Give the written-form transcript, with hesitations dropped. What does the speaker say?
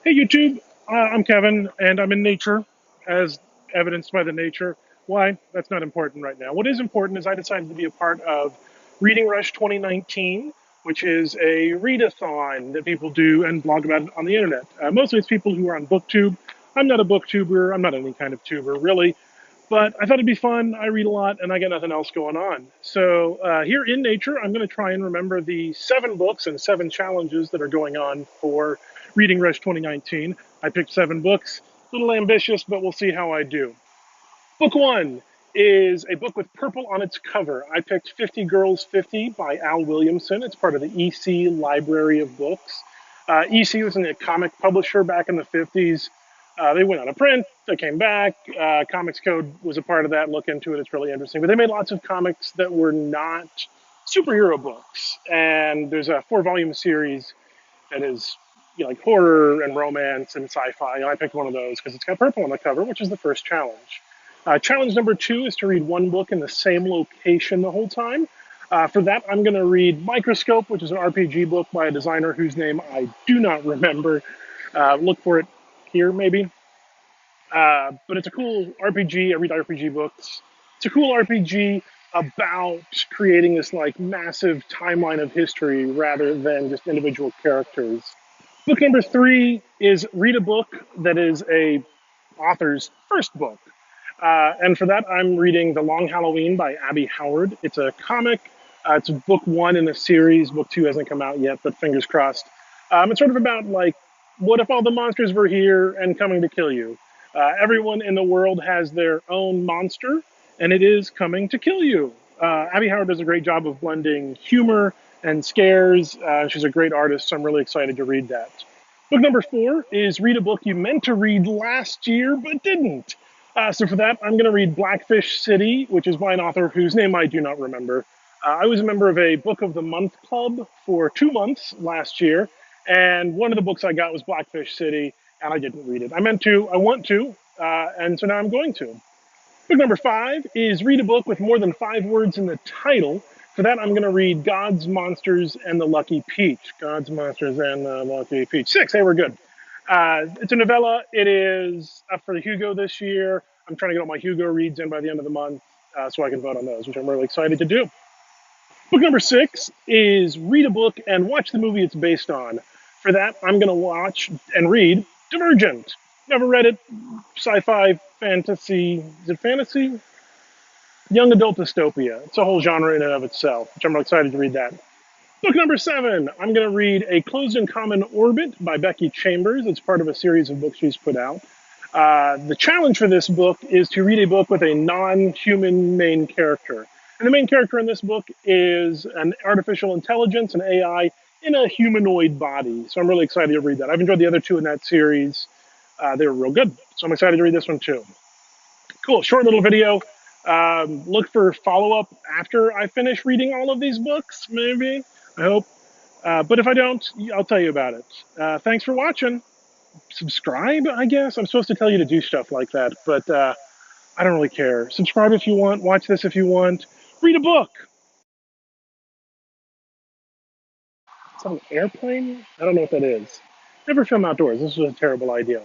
Hey YouTube, I'm Kevin, and I'm in nature, as evidenced by the nature. Why? That's not important right now. What is important is I decided to be a part of Reading Rush 2019, which is a readathon that people do and blog about on the internet. Mostly it's people who are on BookTube. I'm not a booktuber. I'm not any kind of tuber, really. But I thought it'd be fun. I read a lot, and I got nothing else going on. So here in nature, I'm going to try and remember the 7 books and 7 challenges that are going on for Reading Rush 2019. I picked 7 books. A little ambitious, but we'll see how I do. Book 1 is a book with purple on its cover. I picked 50 Girls 50 by Al Williamson. It's part of the EC library of books. EC was a comic publisher back in the 50s. They went out of print, they came back. Comics Code was a part of that. Look into it, it's really interesting. But they made lots of comics that were not superhero books. And there's a 4-volume series that is like horror and romance and sci-fi. And I picked one of those because it's got purple on the cover, which is the first challenge. Challenge number 2 is to read one book in the same location the whole time. For that, I'm going to read Microscope, which is an RPG book by a designer whose name I do not remember. Look for it here, maybe. But it's a cool RPG. I read RPG books. It's a cool RPG about creating this like massive timeline of history rather than just individual characters. Book number 3 is read a book that is a author's first book. And for that, I'm reading The Long Halloween by Abby Howard. It's a comic. It's book 1 in a series. Book 2 hasn't come out yet, but fingers crossed. It's sort of about like, what if all the monsters were here and coming to kill you? Everyone in the world has their own monster, and it is coming to kill you. Abby Howard does a great job of blending humor and scares. She's a great artist, so I'm really excited to read that. Book number 4 is read a book you meant to read last year but didn't. So for that, I'm going to read Blackfish City, which is by an author whose name I do not remember. I was a member of a Book of the Month club for 2 months last year, and one of the books I got was Blackfish City, and I didn't read it. I meant to, I want to, and so now I'm going to. Book number 5 is read a book with more than 5 words in the title. For that, I'm going to read God's Monsters and the Lucky Peach. God's Monsters and the Lucky Peach. 6, hey, we're good. It's a novella. It is up for the Hugo this year. I'm trying to get all my Hugo reads in by the end of the month so I can vote on those, which I'm really excited to do. Book number 6 is read a book and watch the movie it's based on. For that, I'm going to watch and read Divergent. Never read it. Sci-fi, fantasy. Is it fantasy? Young adult dystopia. It's a whole genre in and of itself, which I'm really excited to read that. Book number 7, I'm going to read A Closed and Common Orbit by Becky Chambers. It's part of a series of books she's put out. The challenge for this book is to read a book with a non-human main character. And the main character in this book is an artificial intelligence, an AI, in a humanoid body. So I'm really excited to read that. I've enjoyed the other 2 in that series. They were real good. So I'm excited to read this one too. Cool, short little video. Look for follow-up after I finish reading all of these books, maybe. I hope. But if I don't, I'll tell you about it. Thanks for watching. Subscribe, I guess. I'm supposed to tell you to do stuff like that, but I don't really care. Subscribe if you want. Watch this if you want. Read a book. It's on an airplane? I don't know what that is. Never film outdoors. This was a terrible idea.